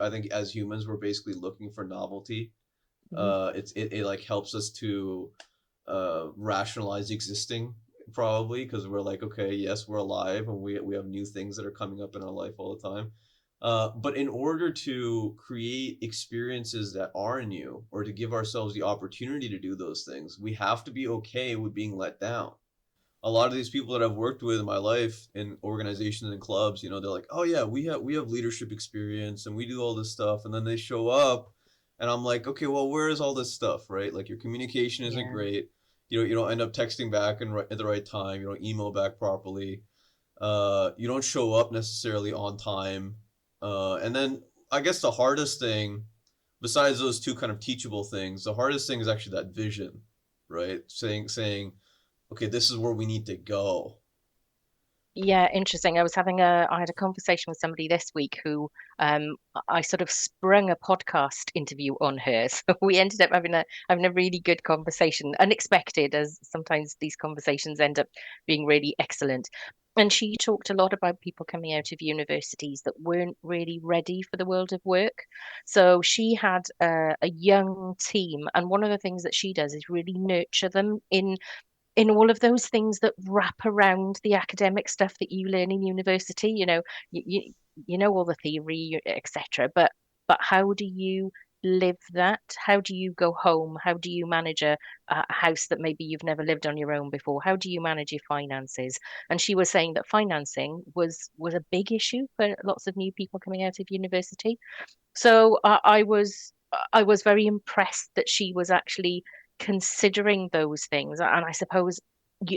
I think as humans we're basically looking for novelty. Mhm. It like helps us to rationalize existing, probably because we're like, okay, yes, we're alive and we have new things that are coming up in our life all the time. But in order to create experiences that are new, or to give ourselves the opportunity to do those things, we have to be okay with being let down. A lot of these people that I've worked with in my life in organizations and clubs, they're like, "Oh yeah, we have leadership experience and we do all this stuff." And then they show up and I'm like, "Okay, well, where is all this stuff, right? Like your communication isn't Yeah. great. You don't end up texting back at the right time. You don't email back properly. You don't show up necessarily on time. And then I guess the hardest thing, besides those two kind of teachable things, the hardest thing is actually that vision, right? Saying, okay, this is where we need to go. Yeah, interesting. I had a conversation with somebody this week who I sort of sprung a podcast interview on her. So we ended up having a really good conversation, unexpected, as sometimes these conversations end up being really excellent. And she talked a lot about people coming out of universities that weren't really ready for the world of work. So she had a young team, and one of the things that she does is really nurture them in all of those things that wrap around the academic stuff that you learn in university. You know all the theory, etc. But how do you live that? How do you go home? How do you manage a house that maybe you've never lived on your own before? How do you manage your finances? And she was saying that financing was a big issue for lots of new people coming out of university. So I was very impressed that she was actually considering those things. And I suppose you,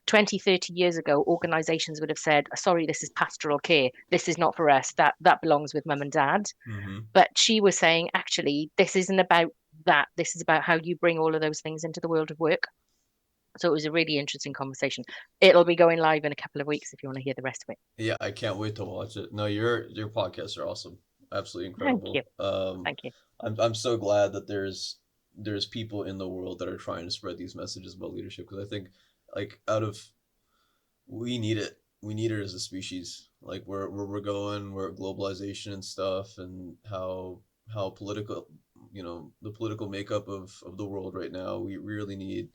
20, 30 years ago, organizations would have said, sorry, this is pastoral care. This is not for us. That belongs with mum and dad. Mm-hmm. But she was saying, actually, this isn't about that. This is about how you bring all of those things into the world of work. So it was a really interesting conversation. It'll be going live in a couple of weeks if you want to hear the rest of it. Yeah, I can't wait to watch it. No, your podcasts are awesome, absolutely Thank you. incredible. Thank you. I'm so glad that there's people in the world that are trying to spread these messages about leadership, because I think, like, out of we need it. We need it as a species. Like where we're going, where globalization and stuff, and how political, the political makeup of the world right now. We really need,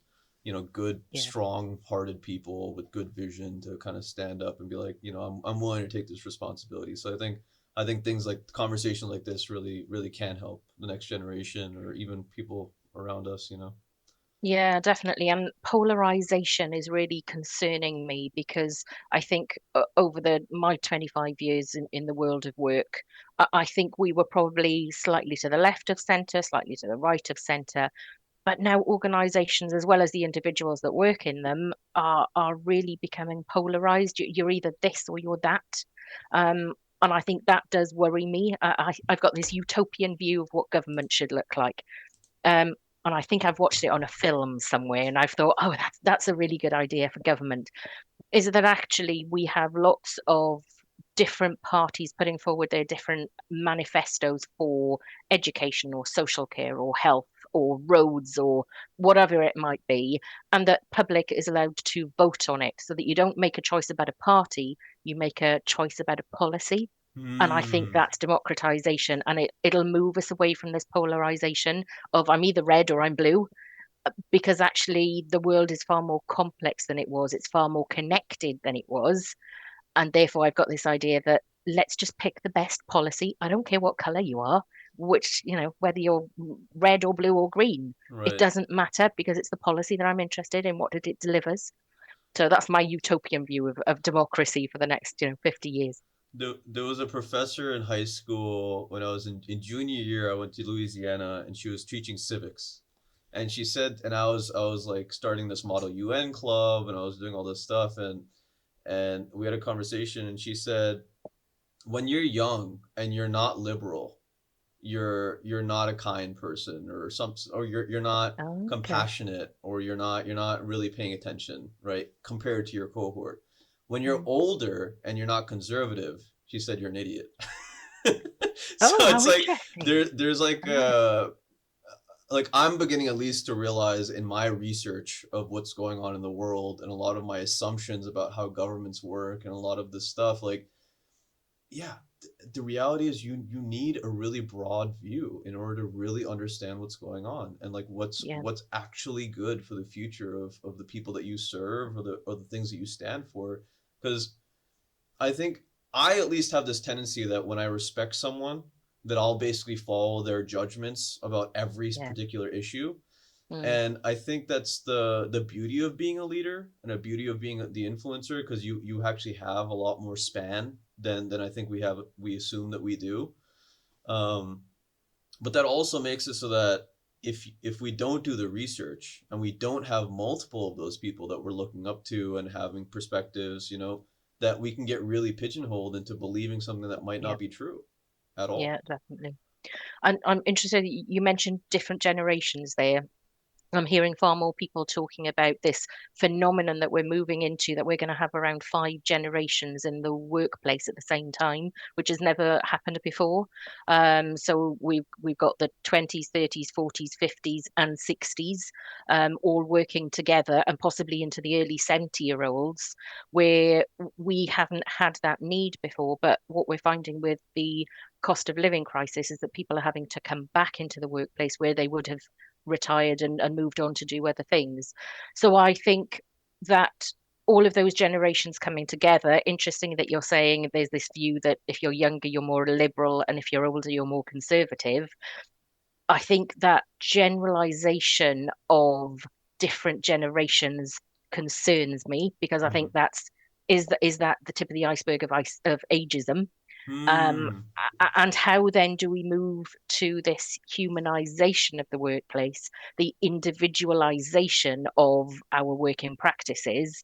good, Yeah. strong-hearted people with good vision to kind of stand up and be like, I'm willing to take this responsibility. So I think things like conversations like this really can help the next generation or even people around us. Yeah, definitely. And polarization is really concerning me because I think over the my 25 years in the world of work, I think we were probably slightly to the left of centre, slightly to the right of centre. But now organizations, as well as the individuals that work in them, are really becoming polarized. You're either this or you're that. And I think that does worry me. I've got this utopian view of what government should look like. Um, and I think I've watched it on a film somewhere, and I've thought, oh, that's a really good idea for government. Is that actually we have lots of different parties putting forward their different manifestos for education or social care or health or roads or whatever it might be, and that public is allowed to vote on it so that you don't make a choice about a party, you make a choice about a policy. And I think Hmm. that's democratization, and it'll move us away from this polarization of I'm either red or I'm blue, because actually the world is far more complex than it was. It's far more connected than it was. And therefore, I've got this idea that let's just pick the best policy. I don't care what color you are, whether you're red or blue or green, it Right. doesn't matter because it's the policy that I'm interested in. What it delivers. So that's my utopian view of democracy for the next, 50 years. There was a professor in high school when I was in junior year. I went to Louisiana and she was teaching civics. And she said, and I was like starting this Model UN club and I was doing all this stuff, and we had a conversation and she said, when you're young and you're not liberal, you're not a kind person, or you're not Okay. compassionate, or you're not really paying attention, right, compared to your cohort. When you're Mm. older and you're not conservative, she said, you're an idiot. So Oh, how it's like interesting. there's Ah, like I'm beginning at least to realize in my research of what's going on in the world and a lot of my assumptions about how governments work and a lot of this stuff, like, yeah, the reality is you need a really broad view in order to really understand what's going on, and like Yeah, what's actually good for the future of the people that you serve, or the things that you stand for. Because I think I at least have this tendency that when I respect someone, that I'll basically follow their judgments about every yeah, particular issue. mm, And I think that's the beauty of being a leader and a beauty of being the influencer, because you actually have a lot more span than I think we assume that we do. Um, but that also makes it so that if we don't do the research and we don't have multiple of those people that we're looking up to and having perspectives, that we can get really pigeonholed into believing something that might yeah, not be true at all. yeah, definitely. And I'm interested, you mentioned different generations there. I'm hearing far more people talking about this phenomenon that we're moving into, that we're going to have around 5 generations in the workplace at the same time, which has never happened before. So we've got the 20s, 30s, 40s, 50s, and 60s, all working together, and possibly into the early 70-year-olds, where we haven't had that need before. But what we're finding with the cost of living crisis is that people are having to come back into the workplace where they would have retired and moved on to do other things. So I think that all of those generations coming together, interesting that you're saying there's this view that if you're younger, you're more liberal, and if you're older, you're more conservative. I think that generalization of different generations concerns me, because I think Mm-hmm. is that the tip of the iceberg of ageism. Um, Hmm. and how then do we move to this humanization of the workplace, the individualization of our working practices?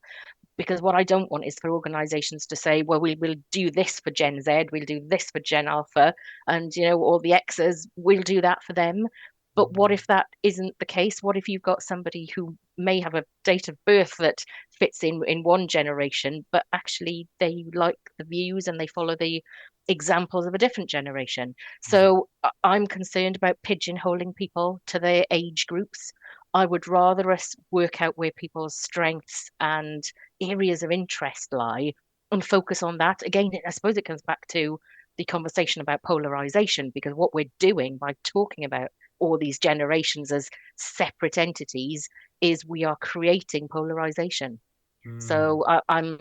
Because what I don't want is for organizations to say, well, we will do this for Gen Z, we'll do this for Gen Alpha, and all the X's, we'll do that for them. But what if that isn't the case? What if you've got somebody who may have a date of birth that fits in one generation, but actually they like the views and they follow the examples of a different generation? Hmm. So I'm concerned about pigeonholing people to their age groups. I would rather us work out where people's strengths and areas of interest lie and focus on that. Again, I suppose it comes back to the conversation about polarization, because what we're doing by talking about all these generations as separate entities is we are creating polarization. Hmm. So I'm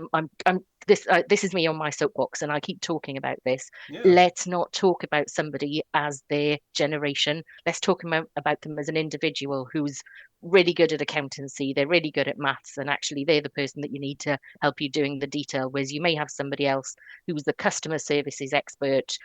this is me on my soapbox, and I keep talking about this. Yeah. Let's not talk about somebody as their generation. Let's talk about them as an individual who's really good at accountancy. They're really good at maths, and actually they're the person that you need to help you doing the detail. Whereas you may have somebody else who's the customer services expert.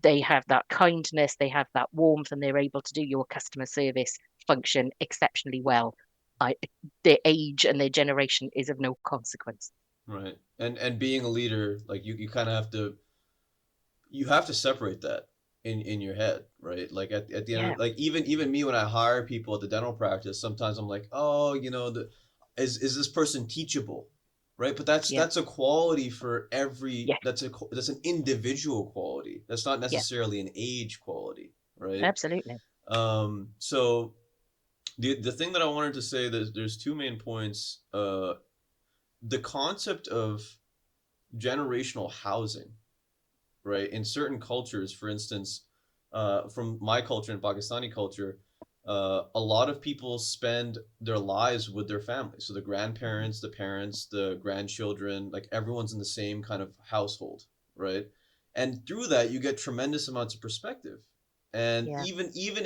They have that kindness, they have that warmth, and they're able to do your customer service function exceptionally well. I, their age and their generation is of no consequence. Right. And being a leader, like you kind of have to separate that in your head, right? Like at the end Yeah, of, like even me when I hire people at the dental practice, sometimes I'm like, oh, is this person teachable, right? But that's yeah, that's a quality for every yeah, that's an individual quality. That's not yeah, necessarily an age quality, right? absolutely. So the thing that I wanted to say, there's two main points. The concept of generational housing, right? In certain cultures, for instance, from my culture and Pakistani culture, a lot of people spend their lives with their families. So the Mhm. grandparents, the parents, the grandchildren, like everyone's in the same kind of household, right? And through that, you get tremendous amounts of perspective. And Yeah, even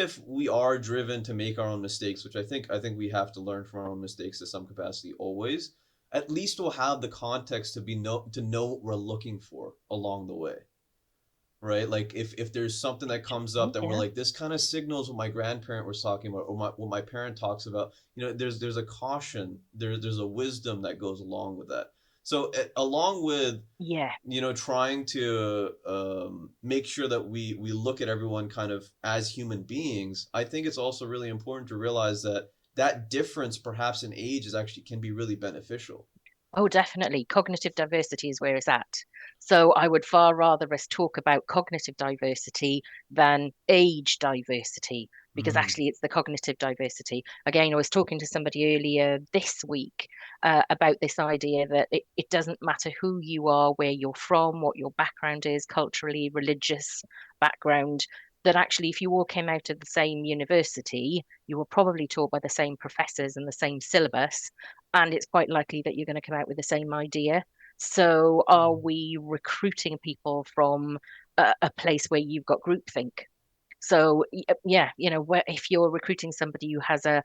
if we are driven to make our own mistakes, which I think we have to learn from our own mistakes to some capacity always, at least we'll have the context to know what we're looking for along the way, right? Like if there's something that comes up interesting. that we're Yeah, like, this kind of signals what my grandparent was talking about, or what my parent talks about, there's a caution, there's a wisdom that goes along with that. So along with yeah. trying to make sure that we look at everyone kind of as human beings, I think it's also really important to realize that that difference perhaps in age is actually can be really beneficial. Oh, definitely. Cognitive diversity is where it's at. So I would far rather us talk about cognitive diversity than age diversity. because Mm-hmm. actually it's the cognitive diversity. Again, I was talking to somebody earlier this week about this idea that it doesn't matter who you are, where you're from, what your background is, culturally, religious background, that actually if you all came out of the same university, you were probably taught by the same professors and the same syllabus, and it's quite likely that you're going to come out with the same idea. So are we recruiting people from a place where you've got groupthink? So yeah, where if you're recruiting somebody who has a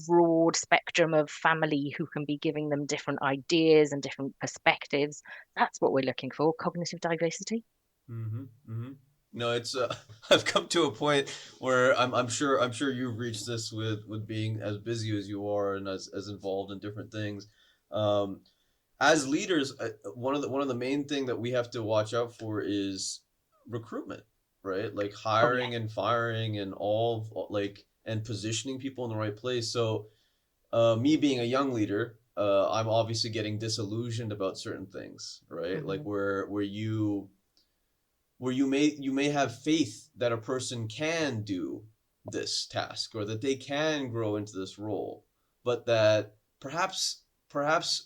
broad spectrum of family who can be giving them different ideas and different perspectives, that's what we're looking for, cognitive diversity. Mm-hmm. Mm-hmm. No, it's I've come to a point where I'm sure you've reached this with being as busy as you are and as involved in different things. Um, as leaders, one of the main thing that we have to watch out for is recruitment, right? Like Oh yeah. hiring and firing and like and positioning people in the right place. So, me being a young leader, I'm obviously getting disillusioned about certain things, right? Like Hmm. where you may have faith that a person can do this task or that they can grow into this role, but that perhaps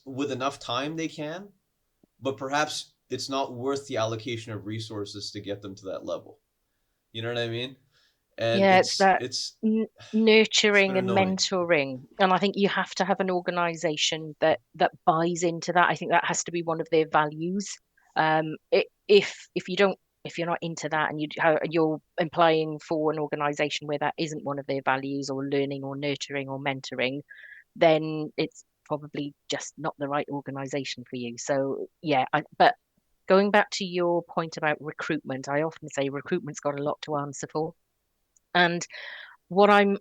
with enough time they can, but perhaps it's not worth the allocation of resources to get them to that level. You know what I mean? And Yeah, it's it's that it's it's nurturing been and annoying. mentoring, and I think you have to have an organization that buys into that. I think that has to be one of their values. If you don't, if you're not into that, and you're implying for an organization where that isn't one of their values, or learning or nurturing or mentoring, then it's probably just not the right organization for you. So yeah, but going back to your point about recruitment, I often say recruitment's got a lot to answer for. And what I'm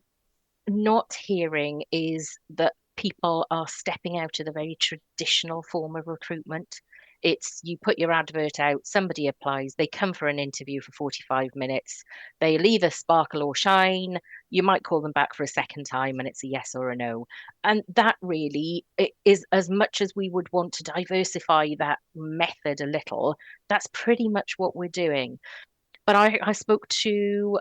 not hearing is that people are stepping out of the very traditional form of recruitment. It's you put your advert out, somebody applies, they come for an interview for 45 minutes, they'll either sparkle or shine. You might call them back for a second time and it's a yes or a no. And that really is, as much as we would want to diversify that method a little, that's pretty much what we're doing. But I spoke to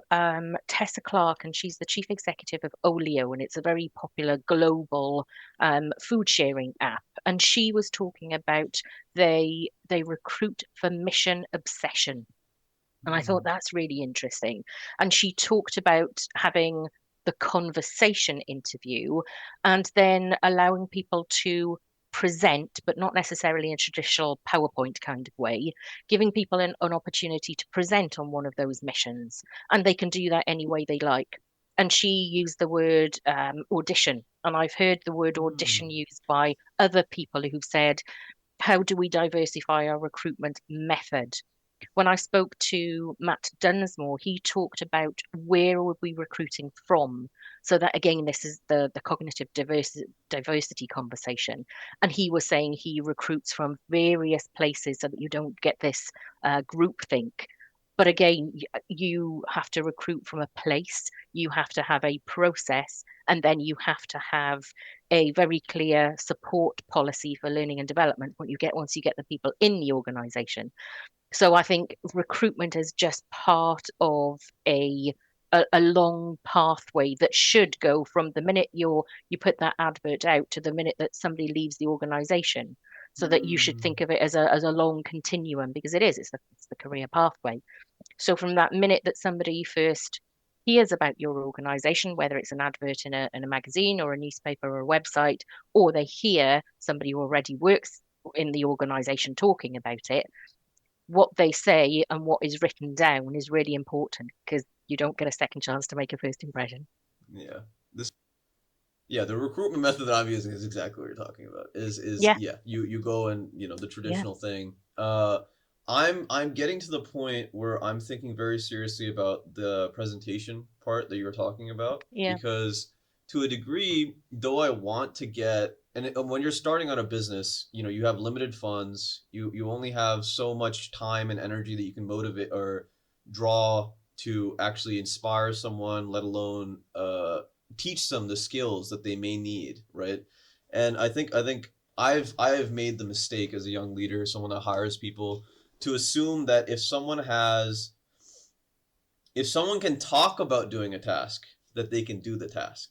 Tessa Clark, and she's the chief executive of Olio, and it's a very popular global food sharing app. And she was talking about they recruit for mission obsession. And I thought Mm. that's really interesting. And she talked about having the conversation interview and then allowing people to present, but not necessarily in a traditional PowerPoint kind of way, giving people an opportunity to present on one of those missions. And they can do that any way they like. And she used the word audition. And I've heard the word audition Mm. used by other people who've said, how do we diversify our recruitment method? When I spoke to Matt Dunsmore, he talked about where would we recruiting from. So that again, this is the cognitive diversity conversation. And he was saying he recruits from various places so that you don't get this group think. But again, you have to recruit from a place, you have to have a process, and then you have to have a very clear support policy for learning and development once you get the people in the organization. So I think recruitment is just part of a long pathway that should go from the minute you put that advert out to the minute that somebody leaves the organization. So that you should Mm. think of it as a long continuum, because it's the career pathway. So from that minute that somebody first hears about your organization, whether it's an advert in a magazine or a newspaper or a website, or they hear somebody who already works in the organization talking about it, what they say and what is written down is really important, because you don't get a second chance to make a first impression. Yeah. This Yeah, the recruitment method that I'm using is exactly what you're talking about. Is Yeah, yeah, you go and the yeah, traditional thing. I'm getting to the point where I'm thinking very seriously about the presentation part that you were talking about, yeah. because to a degree, though I want to get when you're starting on a business, you have limited funds. You only have so much time and energy that you can motivate or draw to actually inspire someone, let alone teach them the skills that they may need, right? And I think I have made the mistake as a young leader, someone that hires people, to assume that if someone can talk about doing a task, that they can do the task,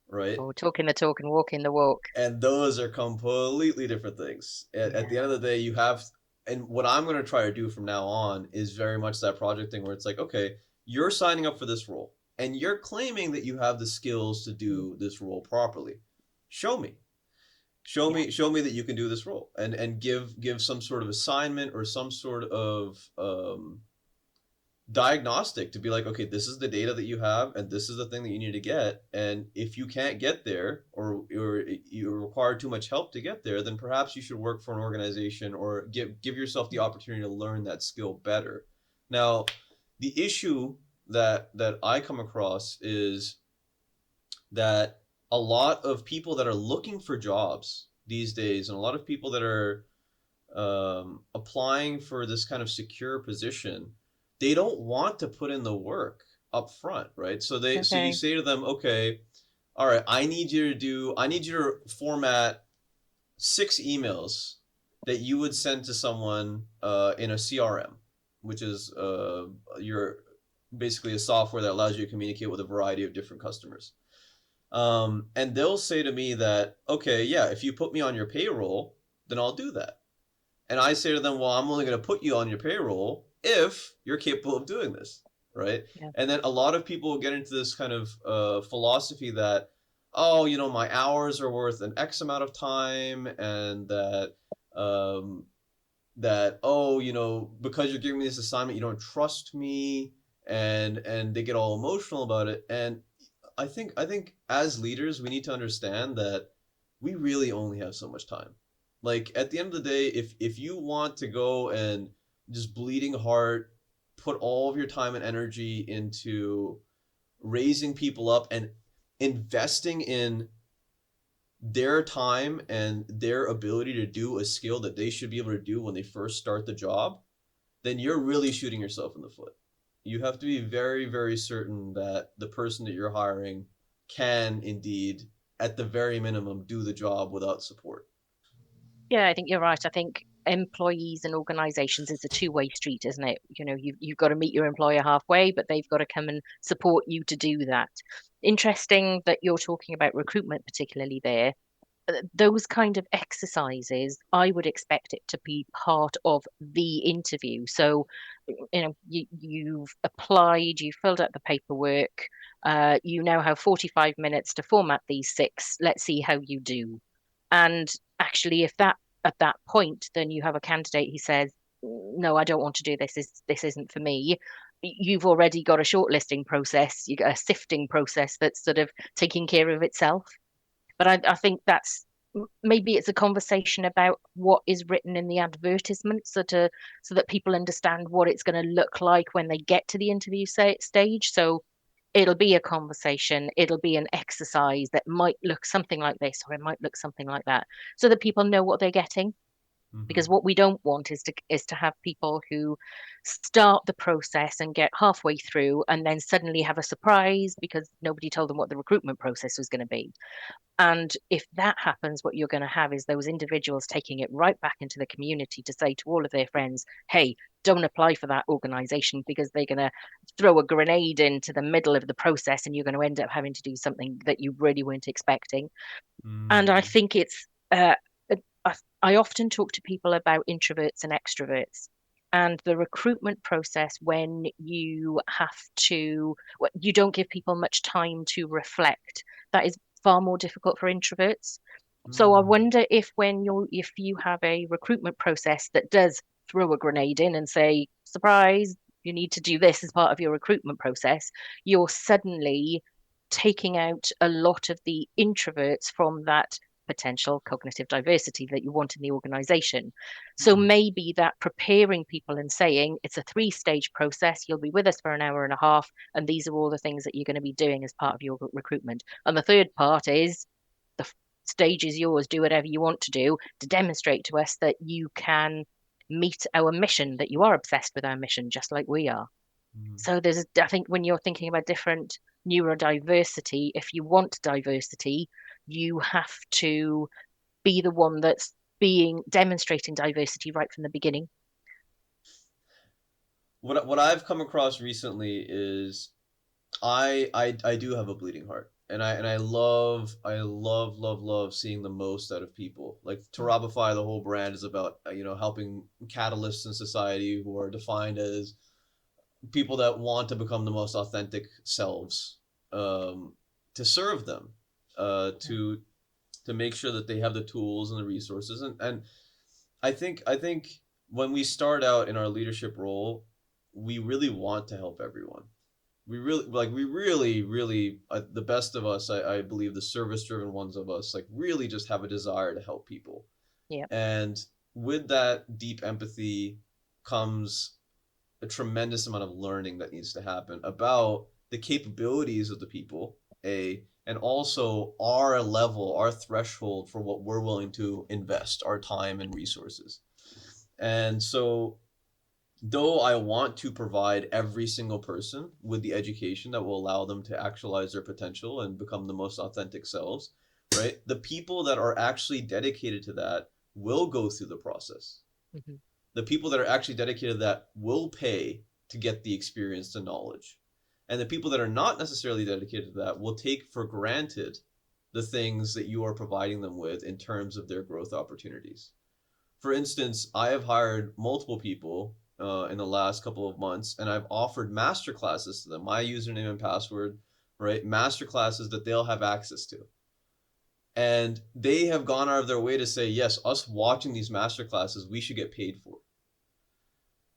right? Or talking the talk and walking the walk. And those are completely different things. At the end of Yeah. the day, you have, and what I'm going to try to do from now on is very much that project thing where it's like, okay, you're signing up for this role and you're claiming that you have the skills to do this role properly. Show me. Show Yeah. me, show me that you can do this role, and give some sort of assignment or some sort of diagnostic to be like, okay, this is the data that you have, and this is the thing that you need to get. And if you can't get there, or you require too much help to get there, then perhaps you should work for an organization or give yourself the opportunity to learn that skill better. Now, the issue that I come across is that a lot of people that are looking for jobs these days, and a lot of people that are applying for this kind of secure position, they don't want to put in the work up front, right? So you Okay. say to them, okay, all right, I need you to format 6 emails that you would send to someone in a CRM, which is your basically a software that allows you to communicate with a variety of different customers. And they'll say to me that, okay, yeah, if you put me on your payroll, then I'll do that. And I say to them, well, I'm only going to put you on your payroll if you're capable of doing this, right? Yeah. And then a lot of people get into this kind of philosophy that, oh, you know, my hours are worth an X amount of time, and um, that, oh, you know, because you're giving me this assignment, you don't trust me, and they get all emotional about it. And I think as leaders, we need to understand that we really only have so much time. Like at the end of the day, if you want to go and just bleeding heart put all of your time and energy into raising people up and investing in their time and their ability to do a skill that they should be able to do when they first start the job, then you're really shooting yourself in the foot. You have to be very, very certain that the person that you're hiring can indeed, at the very minimum, do the job without support. Yeah, I think you're right. I think employees and organizations is a two-way street, isn't it? You know, you've got to meet your employer halfway, but they've got to come and support you to do that. Interesting that you're talking about recruitment, particularly there. Those kind of exercises, I would expect it to be part of the interview. So, you know, you've applied, you filled out the paperwork, you now have 45 minutes to format these 6. Let's see how you do. And actually, if that at that point, then you have a candidate who says, "No, I don't want to do this. This isn't for me." You've already got a shortlisting process, you got a sifting process that's sort of taking care of itself. But I think that's maybe it's a conversation about what is written in the advertisement, so that people understand what it's going to look like when they get to the interview stage. So it'll be a conversation, it'll be an exercise that might look something like this, or it might look something like that, so that people know what they're getting. Mm-hmm. Because what we don't want is to have people who start the process and get halfway through and then suddenly have a surprise because nobody told them what the recruitment process was going to be. And if that happens, what you're going to have is those individuals taking it right back into the community to say to all of their friends, hey, don't apply for that organization because they're going to throw a grenade into the middle of the process and you're going to end up having to do something that you really weren't expecting. And I Mm. think it's, I often talk to people about introverts and extroverts. And the recruitment process, when you have to, you don't give people much time to reflect. That is far more difficult for introverts. So I Mm. wonder if you have a recruitment process that does throw a grenade in and say, surprise, you need to do this as part of your recruitment process, you're suddenly taking out a lot of the introverts from that potential cognitive diversity that you want in the organization. So Mm. maybe that preparing people and saying it's a 3-stage process, you'll be with us for an hour and a half, and these are all the things that you're going to be doing as part of your recruitment. And the third part is the stage is yours, do whatever you want to do to demonstrate to us that you can meet our mission, that you are obsessed with our mission, just like we are. Mm. So I think when you're thinking about different neurodiversity, if you want diversity, you have to be the one that's being demonstrating diversity right from the beginning. What I've come across recently is I do have a bleeding heart, and I love seeing the most out of people. Like Mm. Terabify, the whole brand is about helping catalysts in society who are defined as people that want to become the most authentic selves, um, to serve them, uh, Mm. to to make sure that they have the tools and the resources, and I think when we start out in our leadership role, we really want to help everyone. We really the best of us, I believe the service driven ones of us, like really just have a desire to help people. Yeah. And with that deep empathy comes a tremendous amount of learning that needs to happen about the capabilities of the people, and also our level, our threshold for what we're willing to invest our time and resources. And so, though I want to provide every single person with the education that will allow them to actualize their potential and become the most authentic selves, right? The people that are actually dedicated to that will go through the process. Hmm. The people that are actually dedicated to that will pay to get the experience and knowledge. And the people that are not necessarily dedicated to that will take for granted the things that you are providing them with in terms of their growth opportunities. For instance, I have hired multiple people in the last couple of months, and I've offered master classes to them, my username and password, right? Master classes that they'll have access to. And they have gone out of their way to say, yes, us watching these master classes, we should get paid for. Okay.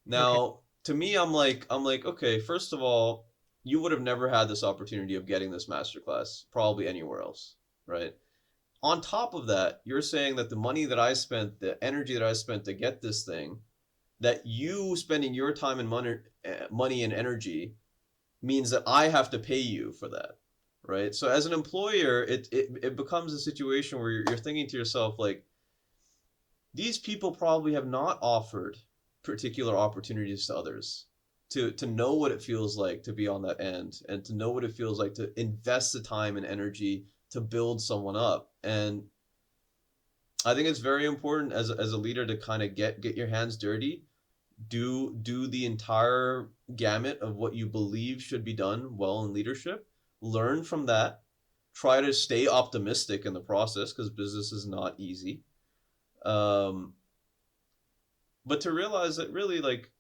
Now, to me, I'm like, okay, first of all, you would have never had this opportunity of getting this masterclass probably anywhere else, right? On top of that, you're saying that the money that I spent, the energy that I spent to get this thing, that you spending your time and money and energy means that I have to pay you for that, right? So as an employer, it becomes a situation where you're thinking to yourself like, these people probably have not offered particular opportunities to others to know what it feels like to be on that end, and to know what it feels like to invest the time and energy to build someone up. And I think it's very important as a leader to kind of get your hands dirty, do the entire gamut of what you believe should be done well in leadership, learn from that, try to stay optimistic in the process because business is not easy. um, but to realize that really, like,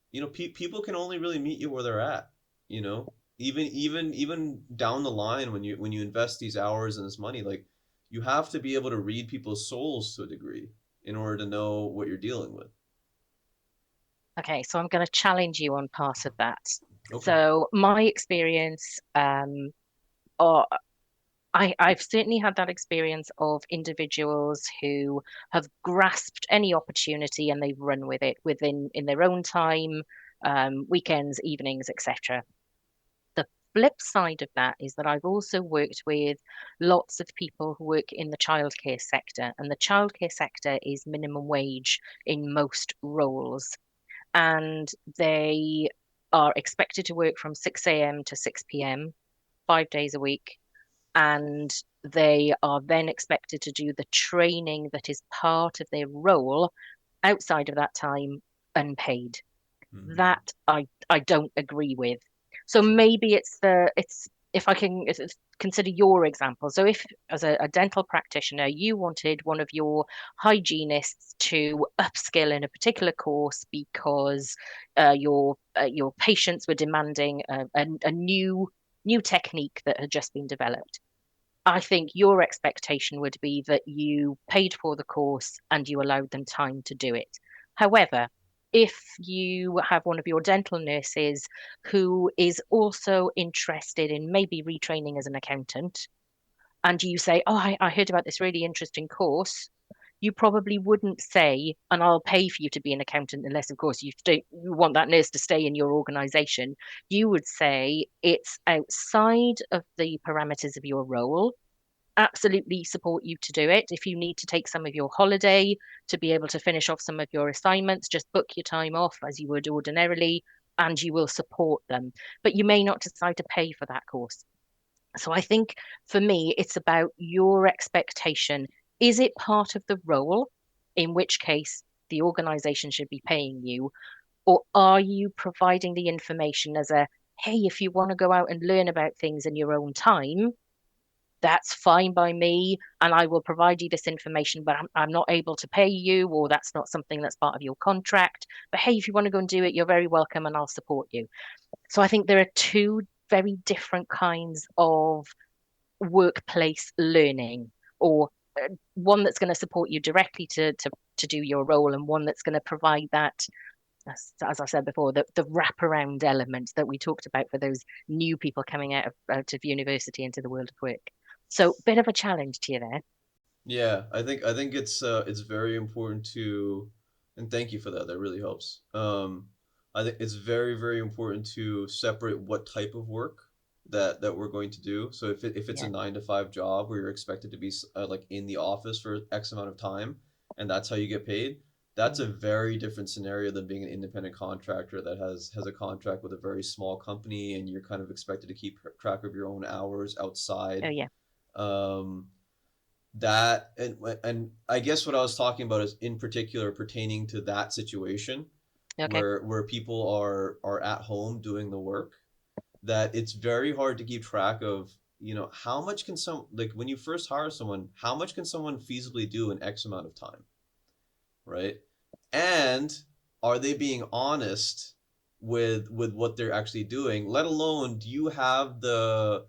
people can only really meet you where they're at, you know even down the line, when you invest these hours and this money, like, you have to be able to read people's souls to a degree in order to know what you're dealing with. Okay, so I'm going to challenge you on part of that. Okay. So my experience, or I've certainly had that experience of individuals who have grasped any opportunity and they've run with it within in their own time, weekends, evenings, etc. The flip side of that is that I've also worked with lots of people who work in the childcare sector, and the childcare sector is minimum wage in most roles, and they are expected to work from 6 a.m. to 6 p.m., 5 days a week, and they are then expected to do the training that is part of their role outside of that time unpaid. Hmm. That I don't agree with. So Sure. maybe it's if I can consider your example. So if as a dental practitioner you wanted one of your hygienists to upskill in a particular course because your patients were demanding a new technique that had just been developed. I think your expectation would be that you paid for the course and you allowed them time to do it. However, if you have one of your dental nurses who is also interested in maybe retraining as an accountant, and you say, "Oh, I heard about this really interesting course," you probably wouldn't say, "And I'll pay for you to be an accountant," unless, of course, you want that nurse to stay in your organization. You would say, "It's outside of the parameters of your role. Absolutely support you to do it. If you need to take some of your holiday to be able to finish off some of your assignments, just book your time off as you would ordinarily, and you will support them. But you may not decide to pay for that course." So I think for me, it's about your expectation. Is it part of the role, in which case the organization should be paying you, or are you providing the information as a hey, if you want to go out and learn about things in your own time, that's fine by me, and I will provide you this information, but I'm not able to pay you, or that's not something that's part of your contract. But hey, if you want to go and do it, you're very welcome and I'll support you. So I think there are two very different kinds of workplace learning, or one that's going to support you directly to do your role, and one that's going to provide that, as I said before, the wraparound element that we talked about for those new people coming out of university into the world of work. So, bit of a challenge to you there. Yeah, I think it's very important to, and thank you for that. That really helps. I think it's very important to separate what type of work that we're going to do. So if it's a Yeah. 9 to 5 job where you're expected to be like in the office for X amount of time, and that's how you get paid, that's a Mm. very different scenario than being an independent contractor that has a contract with a very small company, and you're kind of expected to keep track of your own hours Oh, outside. yeah. Um, that and I guess what I was talking about is in particular pertaining to that situation Okay. where people are at home doing the work, that it's very hard to keep track of, how much can some, like when you first hire someone, how much can someone feasibly do in X amount of time, right? And are they being honest with what they're actually doing, let alone do you have the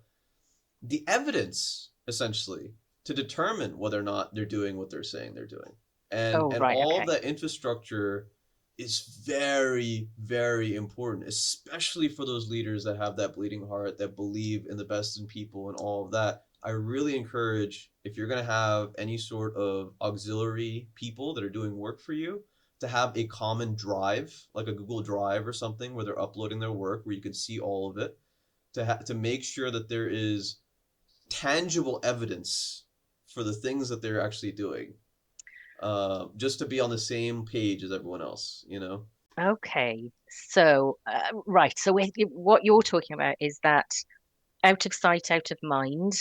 evidence essentially to determine whether or not they're doing what they're saying they're doing. and Oh, and right. all of Okay. that infrastructure is very important, especially for those leaders that have that bleeding heart, that believe in the best in people and all of that. I really encourage, if you're going to have any sort of auxiliary people that are doing work for you, to have a common drive, like a Google Drive or something, where they're uploading their work, where you can see all of it, to make sure that there is tangible evidence for the things that they're actually doing, just to be on the same page as everyone else. Okay. So, right. So, what you're talking about is that out of sight, out of mind,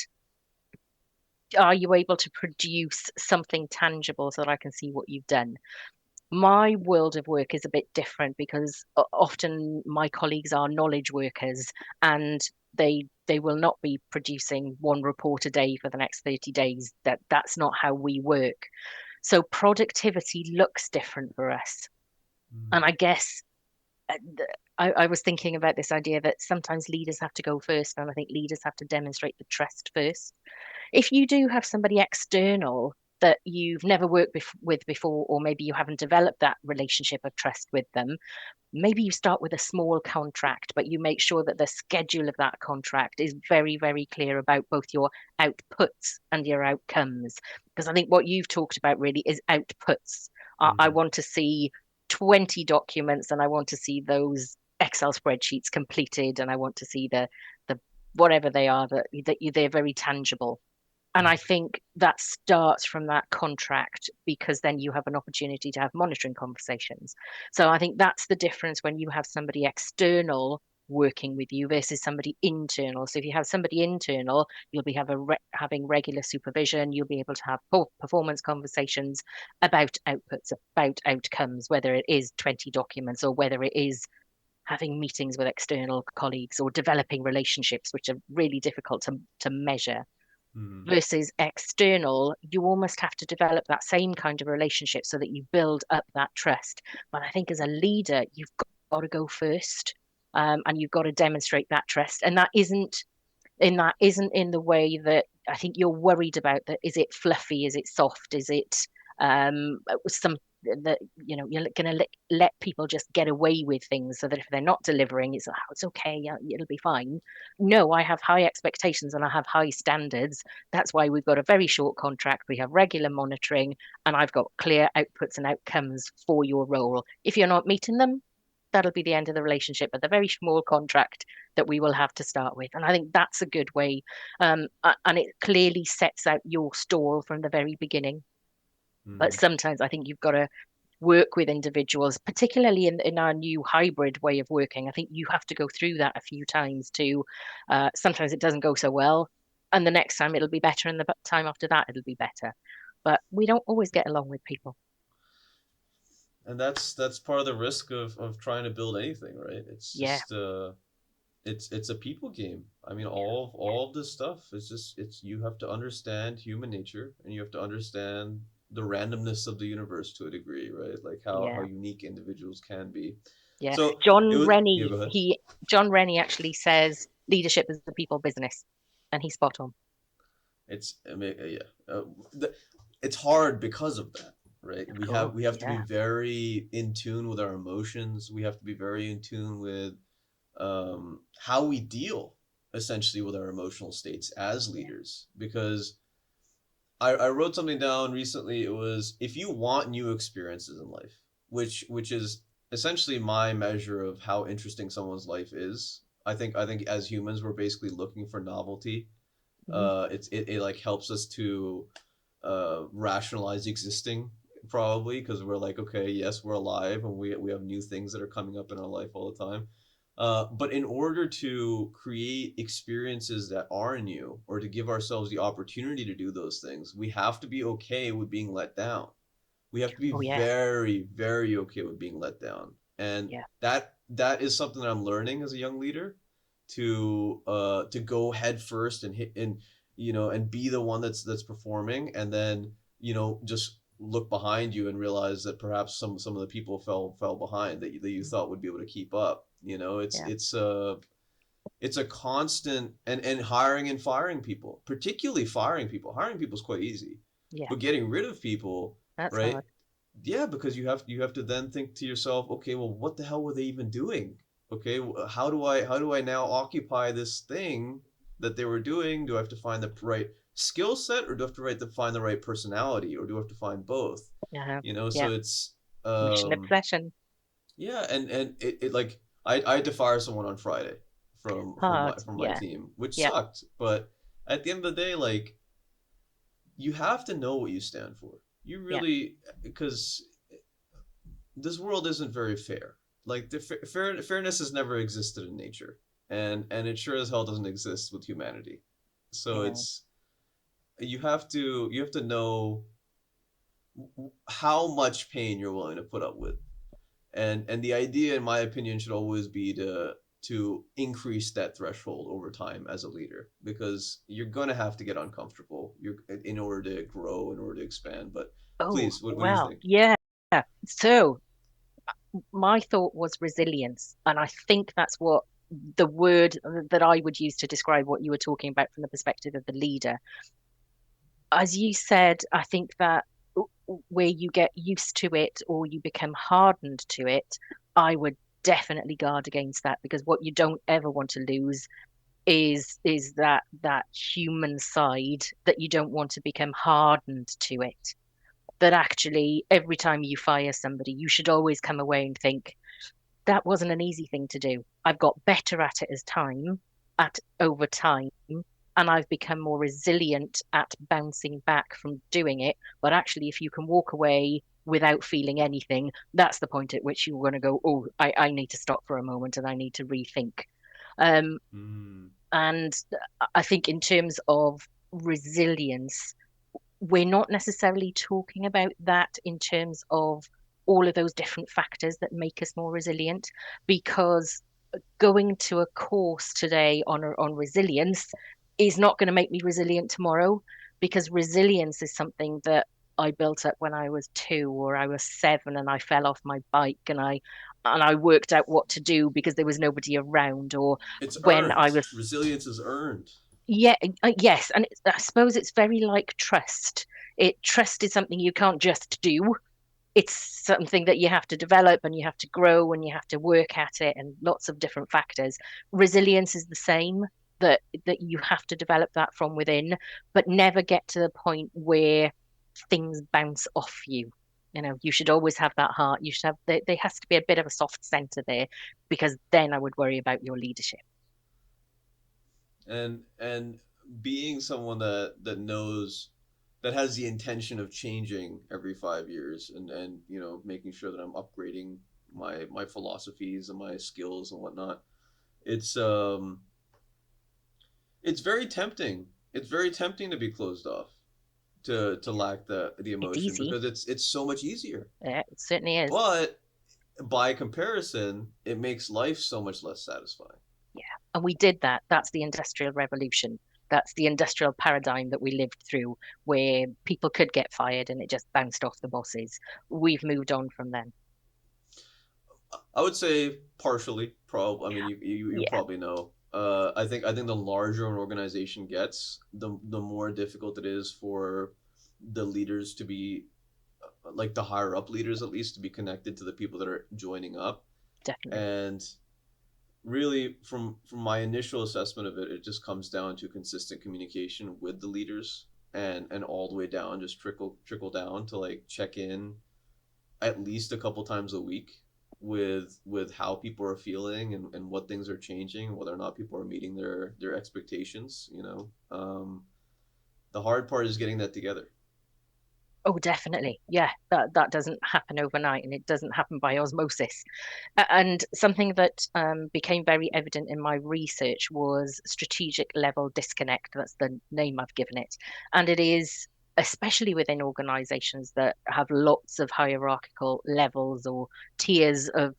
are you able to produce something tangible so that I can see what you've done? My world of work is a bit different because often my colleagues are knowledge workers, and they will not be producing one report a day for the next 30 days. That's not how we work. So productivity looks different for us. Mm. And I guess I was thinking about this idea that sometimes leaders have to go first, and I think leaders have to demonstrate the trust first. If you do have somebody external that you've never worked with before, or maybe you haven't developed that relationship of trust with them, maybe you start with a small contract, but you make sure that the schedule of that contract is very clear about both your outputs and your outcomes. Because I think what you've talked about really is outputs. I Mm. want to see 20 documents, and I want to see those Excel spreadsheets completed, and I want to see the whatever they are, they're very tangible. And I think that starts from that contract, because then you have an opportunity to have monitoring conversations. So I think that's the difference when you have somebody external working with you versus somebody internal. So if you have somebody internal, you'll be having regular supervision. You'll be able to have performance conversations about outputs, about outcomes, whether it is 20 documents or whether it is having meetings with external colleagues or developing relationships, which are really difficult to measure. Mm. Versus external, you almost have to develop that same kind of relationship so that you build up that trust. But I think as a leader, you've got to go first, and you've got to demonstrate that trust. And that isn't in the way that I think you're worried about. That is it fluffy? Is it soft? Is it some that you're going to let people just get away with things, so that if they're not delivering, it's okay, yeah, it'll be fine. No, I have high expectations and I have high standards. That's why we've got a very short contract. We have regular monitoring, and I've got clear outputs and outcomes for your role. If you're not meeting them, that'll be the end of the relationship, but the very small contract that we will have to start with. And I think that's a good way. And it clearly sets out your stall from the very beginning. But Mm. sometimes I think you've got to work with individuals, particularly in our new hybrid way of working. I think you have to go through that a few times too. Sometimes it doesn't go so well, and the next time it'll be better, and the time after that it'll be better. But we don't always get along with people. And that's part of the risk of trying to build anything, right? It's Yeah, just it's a people game. I mean, all of this stuff is just it's you have to understand human nature, and you have to understand the randomness of the universe to a degree, right? Like how Yeah. unique individuals can be. Yeah. So it John was yeah, Rennie, go ahead. he John Rennie actually says leadership is the people business, and he's spot on. It's I mean, yeah. The, it's hard because of that, right? Of We course, have to be yeah. very in tune with our emotions. We have to be very in tune with how we deal essentially with our emotional states as Yeah. leaders. Because I wrote something down recently. It was if you want new experiences in life, which is essentially my measure of how interesting someone's life is. I think as humans we're basically looking for novelty. Mhm. It like helps us to rationalize existing probably because we're like okay yes we're alive and we have new things that are coming up in our life all the time, but in order to create experiences that are new or to give ourselves the opportunity to do those things we have to be okay with being let down. We have to be Oh yeah, very okay with being let down, and yeah, that is something that I'm learning as a young leader to go head first and hit and and be the one that's performing, and then just look behind you and realize that perhaps some of the people fell behind that you thought would be able to keep up. yeah, It's a constant, and hiring and firing people, particularly firing people. Hiring people is quite easy, yeah. but getting rid of people, That's right? hard. Yeah, because you have to then think to yourself, okay, well, what the hell were they even doing? Okay, how do I now occupy this thing that they were doing? Do I have to find the right skill set, or do I have to find the right personality, or do I have to find both? Yeah, So yeah. it's Mission obsession. yeah, and it like I had to fire someone on Friday Hard. from my Yeah, team, which yeah, sucked, but at the end of the day, like you have to know what you stand for. You yeah, really because this world isn't very fair. Like fairness has never existed in nature, and it sure as hell doesn't exist with humanity. So yeah, it's you have to know how much pain you're willing to put up with, and the idea, in my opinion, should always be to increase that threshold over time as a leader because you're gonna have to get uncomfortable you're in order to grow, in order to expand. But Oh, please, what do you well, think? yeah. So my thought was resilience, and I think that's what the word that I would use to describe what you were talking about from the perspective of the leader. As you said, I think that where you get used to it or you become hardened to it, I would definitely guard against that because what you don't ever want to lose is that human side that you don't want to become hardened to it. That actually every time you fire somebody, you should always come away and think, that wasn't an easy thing to do. I've got better at it as time, at over time, and I've become more resilient at bouncing back from doing it. But actually, if you can walk away without feeling anything, that's the point at which you're going to go, oh, I need to stop for a moment and I need to rethink. Um, Hmm. and I think in terms of resilience, we're not necessarily talking about that in terms of all of those different factors that make us more resilient, because going to a course today on resilience is not going to make me resilient tomorrow, because resilience is something that I built up when I was 2 or I was 7 and I fell off my bike and I worked out what to do because there was nobody around, or It's when I earned. was Resilience is earned. yeah, yes, and I suppose it's very like trust. Trust is something you can't just do. It's something that you have to develop and you have to grow and you have to work at it and lots of different factors. Resilience is the same, that you have to develop that from within, but never get to the point where things bounce off you. You should always have that heart. You should have there has to be a bit of a soft center there, because then I would worry about your leadership. And being someone that knows that has the intention of changing every 5 years, and making sure that I'm upgrading my philosophies and my skills and whatnot. It's it's very tempting. It's very tempting to be closed off, to lack the It's emotion easy. because it's so much easier. Yeah, it certainly is. But by comparison, it makes life so much less satisfying. Yeah. And we did that. That's the Industrial Revolution. That's the industrial paradigm that we lived through, where people could get fired and it just bounced off the bosses. We've moved on from then. I would say partially. I mean, you Yeah, probably know. I think the larger an organization gets, the more difficult it is for the leaders to be, like the higher up leaders at least, to be connected to the people that are joining up. definitely. And really, from my initial assessment of it, it just comes down to consistent communication with the leaders, and all the way down, just trickle down to like check in at least a couple times a week with how people are feeling, and what things are changing, whether or not people are meeting their expectations. The hard part is getting that together. Oh, definitely. Yeah, that doesn't happen overnight and it doesn't happen by osmosis. And something that became very evident in my research was strategic level disconnect. That's the name I've given it. And it is especially within organizations that have lots of hierarchical levels or tiers of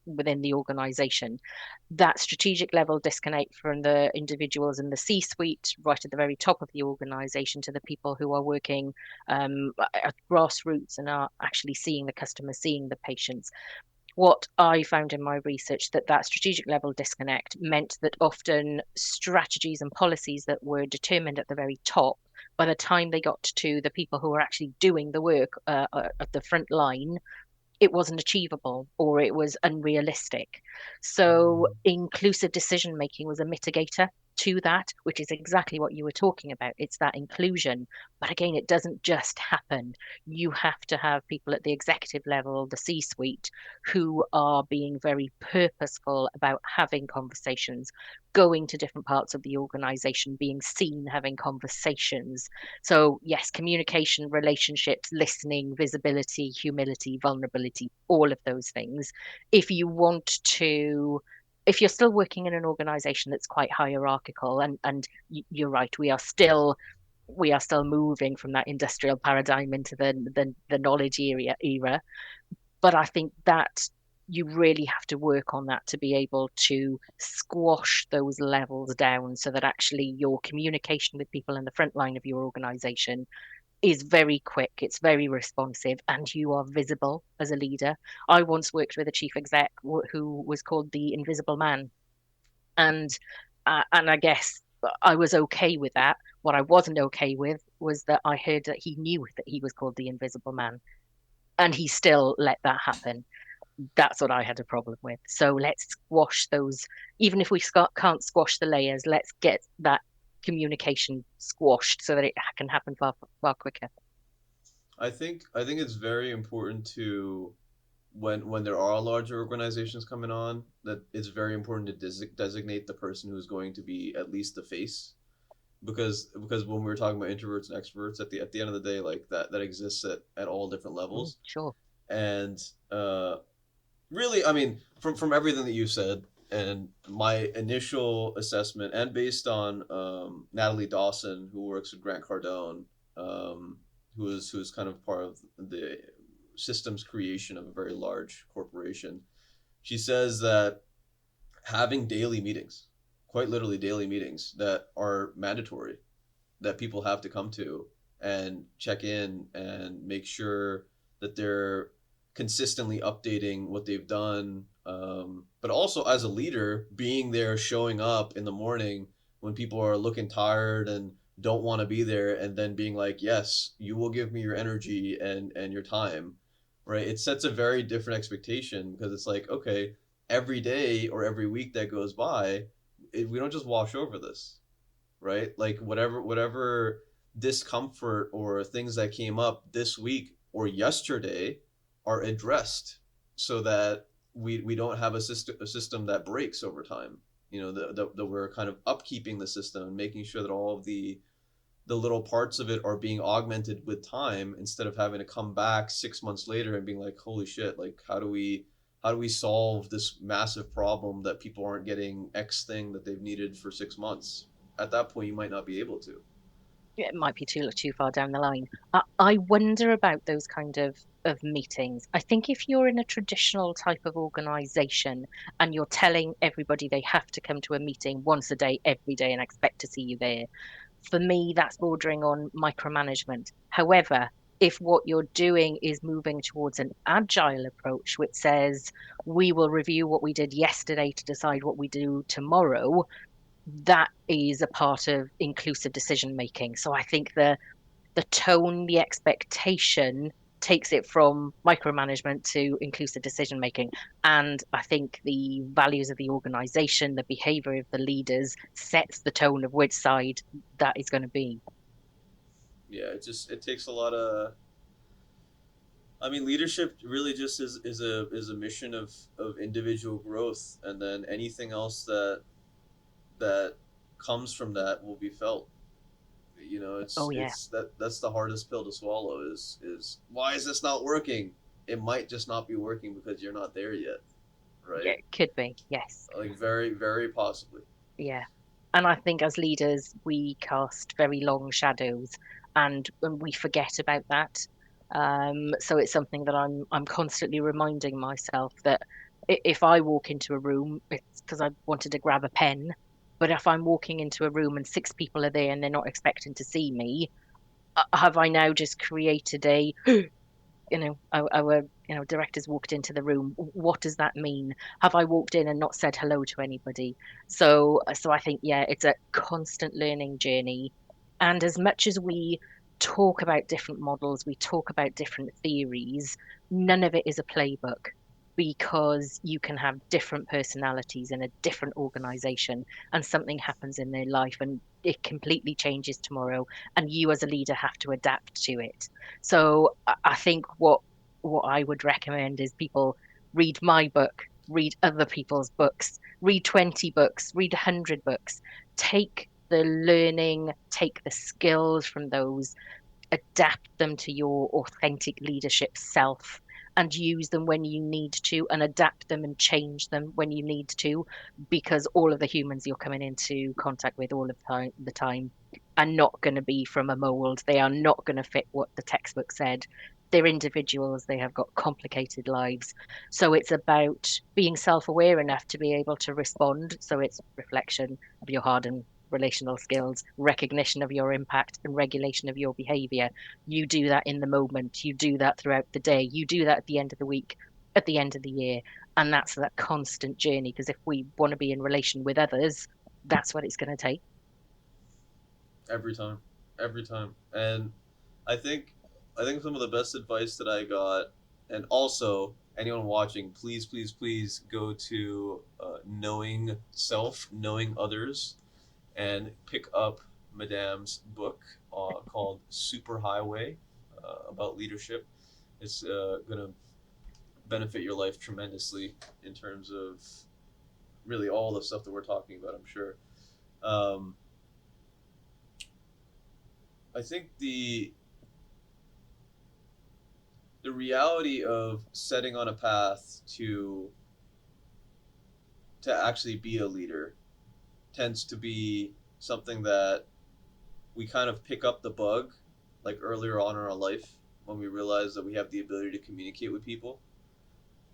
within the organization, that strategic level disconnect from the individuals in the C-suite right at the very top of the organization to the people who are working at grassroots and are actually seeing the customers, seeing the patients. What I found in my research that strategic level disconnect meant that often strategies and policies that were determined at the very top, by the time they got to the people who were actually doing the work at the front line, it wasn't achievable or it was unrealistic. So Mm. inclusive decision making was a mitigator to that, which is exactly what you were talking about. It's that inclusion. But again, it doesn't just happen. You have to have people at the executive level, the C suite, who are being very purposeful about having conversations, going to different parts of the organization, being seen, having conversations. So, yes, communication, relationships, listening, visibility, humility, vulnerability, all of those things. If you want to, if you're still working in an organization that's quite hierarchical, and you're right, we are still moving from that industrial paradigm into the knowledge era. But I think that you really have to work on that to be able to squash those levels down so that actually your communication with people in the front line of your organization is very quick, it's very responsive, and you are visible as a leader. I once worked with a chief exec who was called the Invisible Man, and I guess I was okay with that. What I wasn't okay with was that I heard that he knew that he was called the Invisible Man, and he still let that happen. That's what I had a problem with. So let's squash those. Even if we can't squash the layers, let's get that communication squashed so that it can happen far far quicker. I think it's very important to, when there are larger organizations coming on, that it's very important to designate the person who's going to be at least the face, because when we were talking about introverts and extroverts, at the end of the day, like that exists at all different Mm, levels. sure. And really, I mean, from everything that you said and my initial assessment, and based on Natalie Dawson, who works with Grant Cardone, who is kind of part of the systems creation of a very large corporation. She says that having daily meetings, quite literally daily meetings that are mandatory, that people have to come to and check in and make sure that they're consistently updating what they've done. But also, as a leader, being there, showing up in the morning when people are looking tired and don't want to be there, and then being like, yes, you will give me your energy and your time, right? It sets a very different expectation, because it's like, okay, every day or every week that goes by, we don't just wash over this, right? Like whatever discomfort or things that came up this week or yesterday are addressed, so that we don't have a system that breaks over time. That we're kind of upkeeping the system and making sure that all of the little parts of it are being augmented with time, instead of having to come back 6 months later and being like, holy shit, like how do we solve this massive problem that people aren't getting X thing that they've needed for 6 months? At that point, you might not be able to. it might be too far down the line. I wonder about those kind of meetings. I think if you're in a traditional type of organization and you're telling everybody they have to come to a meeting once a day, every day, and expect to see you there, for me, that's bordering on micromanagement. However, if what you're doing is moving towards an agile approach, which says we will review what we did yesterday to decide what we do tomorrow, that is a part of inclusive decision making. So I think the tone, the expectation takes it from micromanagement to inclusive decision making. And I think the values of the organization, the behavior of the leaders sets the tone of which side that is going to be. Yeah, it takes a lot of. I mean, leadership really just is a mission of individual growth, and then anything else that comes from that will be felt. You know, Oh yeah. that's the hardest pill to swallow. Is why is this not working? It might just not be working because you're not there yet, Yeah, right? it could be. Yes. Like very possibly. Yeah. And I think as leaders, we cast very long shadows and we forget about that. So it's something that I'm constantly reminding myself that if I walk into a room, it's because I wanted to grab a pen. But if I'm walking into a room and six people are there and they're not expecting to see me, have I now just created a our directors walked into the room. What does that mean? Have I walked in and not said hello to anybody? So I think, yeah, it's a constant learning journey. And as much as we talk about different models, we talk about different theories, none of it is a playbook, because you can have different personalities in a different organization and something happens in their life and it completely changes tomorrow, and you as a leader have to adapt to it. So I think what I would recommend is people read my book, read other people's books, read 20 books, read 100 books, take the learning, take the skills from those, adapt them to your authentic leadership self, and use them when you need to, and adapt them and change them when you need to, because all of the humans you're coming into contact with all of the time are not going to be from a mold. They are not going to fit what the textbook said. They're individuals, they have got complicated lives. So it's about being self-aware enough to be able to respond. So it's reflection of your hardened relational skills, recognition of your impact, and regulation of your behavior. You do that in the moment, you do that throughout the day, you do that at the end of the week, at the end of the year. And that's that constant journey. Because if we want to be in relation with others, that's what it's going to take. Every time, every time. And I think I think some of the best advice that I got, and also anyone watching, please go to Knowing Self, Knowing Others, and pick up Madame's book called Superhighway about leadership. It's gonna benefit your life tremendously in terms of really all the stuff that we're talking about. I'm sure. Um, I think the reality of setting on a path to actually be a leader tends to be something that we kind of pick up the bug like earlier on in our life when we realize that we have the ability to communicate with people,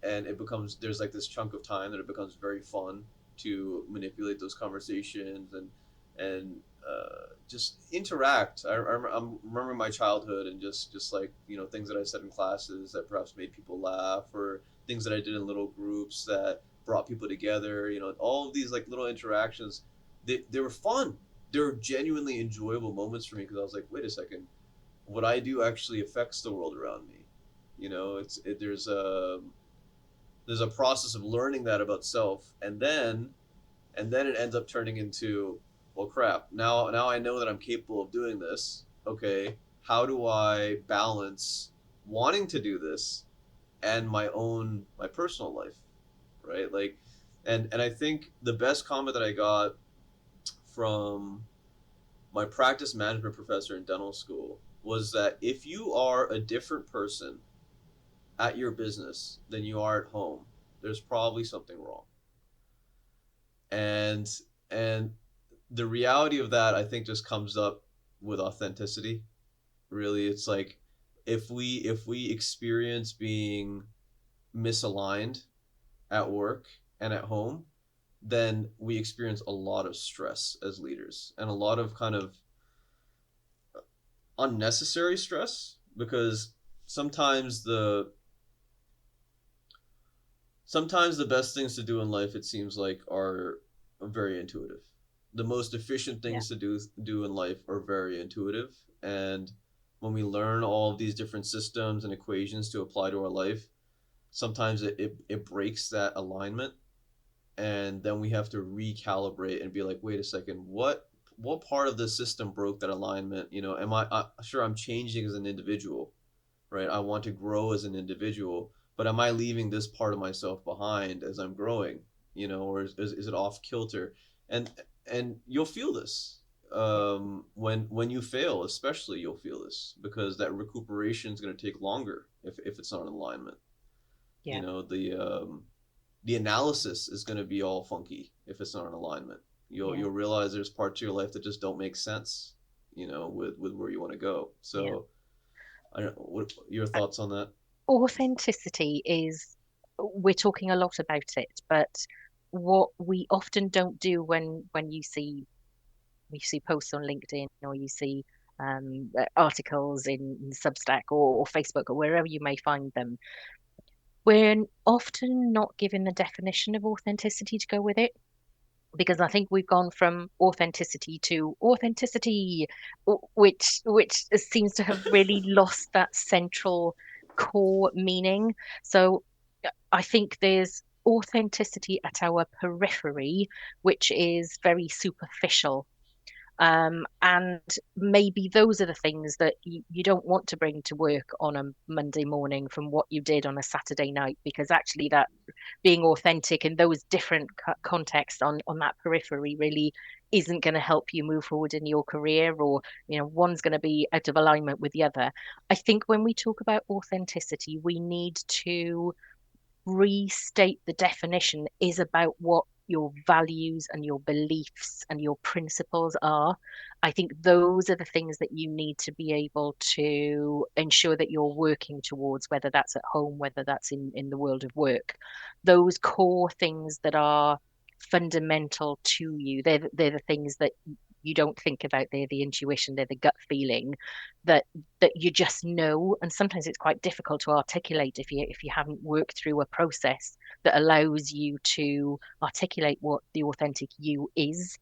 and it becomes there's like this chunk of time that it becomes very fun to manipulate those conversations and just interact. I'm remembering my childhood and just like things that I said in classes that perhaps made people laugh, or things that I did in little groups that brought people together. All of these like little interactions, they were fun. They were genuinely enjoyable moments for me because I was like, wait a second, what I do actually affects the world around me. There's a process of learning that about self, and then it ends up turning into, well, crap, now I know that I'm capable of doing this. Okay, how do I balance wanting to do this and my personal life, right? Like, and I think the best comment that I got from my practice management professor in dental school was that if you are a different person at your business than you are at home, there's probably something wrong. And and the reality of that, I think, just comes up with authenticity. Really, it's like if we experience being misaligned at work and at home, then we experience a lot of stress as leaders and a lot of kind of unnecessary stress, because sometimes the sometimes the best things to do in life, it seems like, are very intuitive. The most efficient Yeah. things to do in life are very intuitive, and when we learn all of these different systems and equations to apply to our life, sometimes it breaks that alignment, and then we have to recalibrate and be like, wait a second, what part of the system broke that alignment? Am sure I'm changing as an individual, right? I want to grow as an individual, but am I leaving this part of myself behind as I'm growing? Or is it off kilter? And and you'll feel this Yeah. when you fail, especially you'll feel this, because that recuperation is going to take longer if it's not in alignment. Yeah. The analysis is going to be all funky if it's not in alignment. You'll Yeah. you'll realize there's parts of your life that just don't make sense, with where you want to go. Yeah. So I don't. What your thoughts on that? Authenticity is, we're talking a lot about it, but what we often don't do when you see posts on LinkedIn, or you see articles in Substack, or Facebook, or wherever you may find them, we're often not given the definition of authenticity to go with it. Because I think we've gone from authenticity to authenticity, which seems to have really lost that central core meaning. So I think there's authenticity at our periphery, which is very superficial. And maybe those are the things that you don't want to bring to work on a Monday morning from what you did on a Saturday night, because actually that being authentic in those different contexts on that periphery really isn't going to help you move forward in your career, or one's going to be out of alignment with the other. I think when we talk about authenticity, we need to restate the definition is about what your values and your beliefs and your principles are. I think those are the things that you need to be able to ensure that you're working towards, whether that's at home, whether that's in the world of work. Those core things that are fundamental to you, they're the things that you don't think about. They're the intuition, they're the gut feeling that you just know. And sometimes it's quite difficult to articulate if you haven't worked through a process that allows you to articulate what the authentic you is.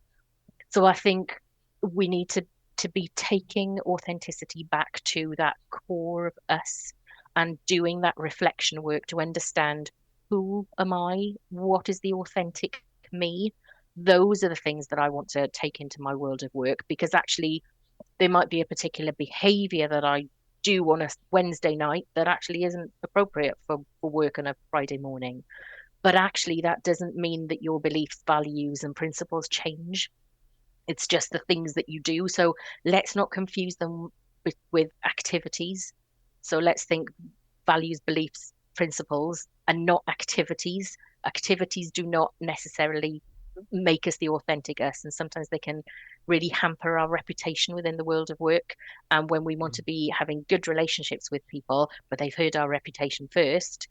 So I think we need to be taking authenticity back to that core of us, and doing that reflection work to understand, who am I? What is the authentic me? Those are the things that I want to take into my world of work, because actually there might be a particular behavior that I do on a Wednesday night that actually isn't appropriate for work on a Friday morning. But actually, that doesn't mean that your beliefs, values, and principles change. It's just the things that you do. So let's not confuse them with activities. So let's think values, beliefs, principles, and not activities. Activities do not necessarily make us the authentic us, and sometimes they can really hamper our reputation within the world of work. And when we want to be having good relationships with people, but they've heard our reputation first,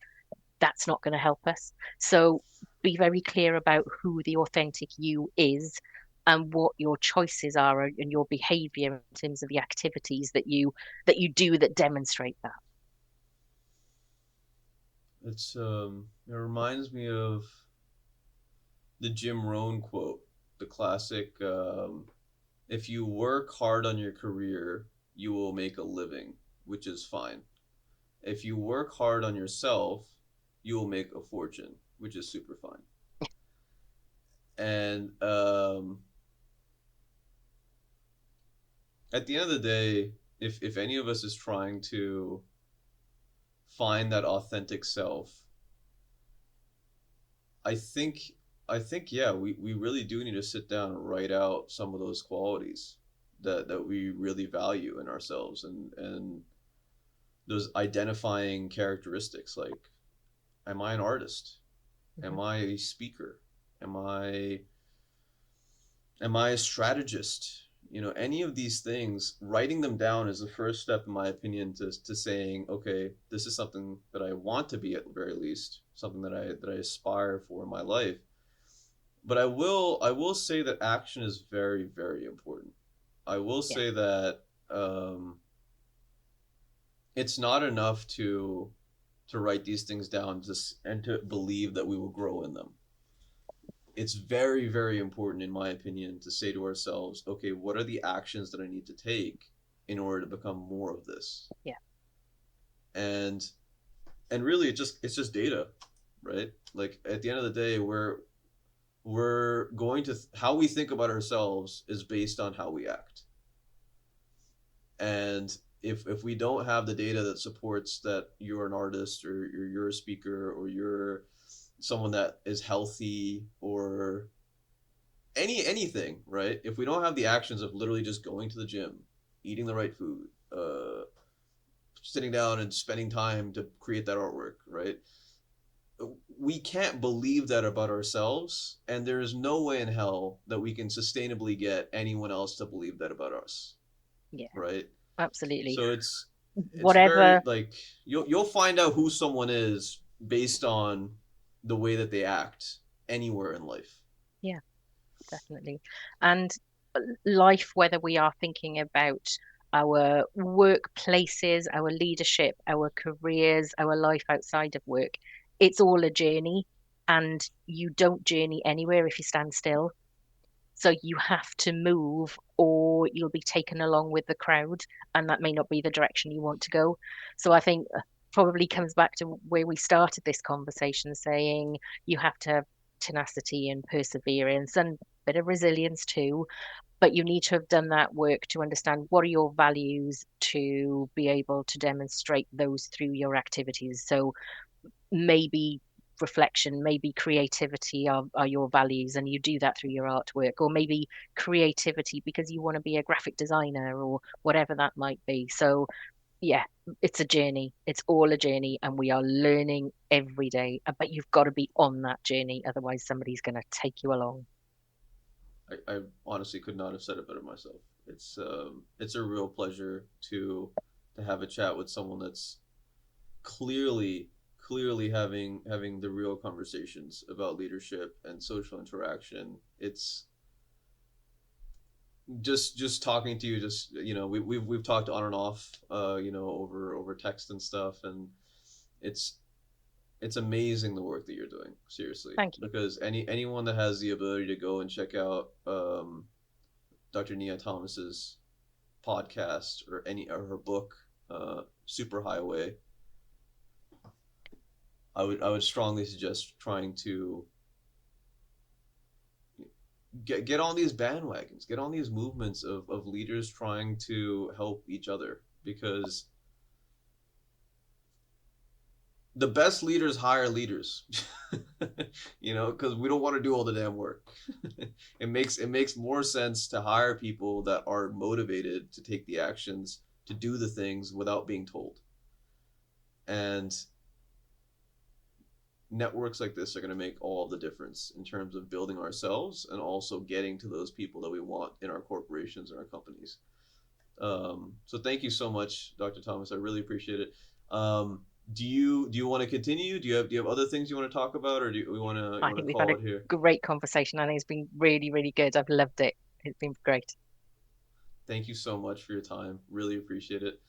that's not going to help us. So be very clear about who the authentic you is, and what your choices are, and your behavior in terms of the activities that you do that demonstrate that. It reminds me of the Jim Rohn quote, the classic, if you work hard on your career, you will make a living, which is fine. If you work hard on yourself, you will make a fortune, which is super fine. And at the end of the day, if any of us is trying to find that authentic self, I think yeah, we really do need to sit down and write out some of those qualities that we really value in ourselves, and those identifying characteristics, like, am I an artist? Mhm. Am I a speaker? Am I am I a strategist? any of these things, writing them down is the first step, in my opinion, to saying, okay, this is something that I want to be, at the very least, something that I aspire for in my life. But I will say that action is very, very important. I will Yeah, say that um, it's not enough to write these things down just and to believe that we will grow in them. It's very, very important, in my opinion, to say to ourselves, okay, what are the actions that I need to take in order to become more of this? yeah, And really, it's just data, right? Like, at the end of the day, we're going to how we think about ourselves is based on how we act. And if we don't have the data that supports that you're an artist, or you're a speaker, or you're someone that is healthy, or anything, right? If we don't have the actions of literally just going to the gym, eating the right food, sitting down and spending time to create that artwork, right? We can't believe that about ourselves, and there is no way in hell that we can sustainably get anyone else to believe that about us, yeah, right? absolutely. So it's very, Whatever. like, you'll find out who someone is based on the way that they act anywhere in life. Yeah, definitely. And life, whether we are thinking about our workplaces, our leadership, our careers, our life outside of work, it's all a journey. And you don't journey anywhere if you stand still. So you have to move, or you'll be taken along with the crowd, and that may not be the direction you want to go. So I think probably comes back to where we started this conversation, saying you have to have tenacity and perseverance and a bit of resilience too, but you need to have done that work to understand what are your values to be able to demonstrate those through your activities. So maybe reflection, maybe creativity are your values, and you do that through your artwork, or maybe creativity because you want to be a graphic designer or whatever that might be. So, yeah, it's a journey. It's all a journey, and we are learning every day. But you've got to be on that journey, otherwise, somebody's going to take you along. I honestly could not have said it better myself. It's a real pleasure to have a chat with someone that's clearly having the real conversations about leadership and social interaction. It's just talking to you, just, we've talked on and off, over text and stuff, and it's it's amazing the work that you're doing, seriously, Thank you. because anyone that has the ability to go and check out Dr. Nia Thomas's podcast, or her book, Superhighway, I would strongly suggest trying to get on these bandwagons, get on these movements of leaders trying to help each other, because the best leaders hire leaders. Because we don't want to do all the damn work. It makes more sense to hire people that are motivated to take the actions, to do the things without being told. And networks like this are going to make all the difference in terms of building ourselves, and also getting to those people that we want in our corporations and our companies. So thank you so much, Dr. Thomas. I really appreciate it. Do you want to continue? Do you have other things you want to talk about, or do we want to you I want to think we've had call a it here? great conversation. I think it's been really, really good. I've loved it. It's been great. Thank you so much for your time. Really appreciate it.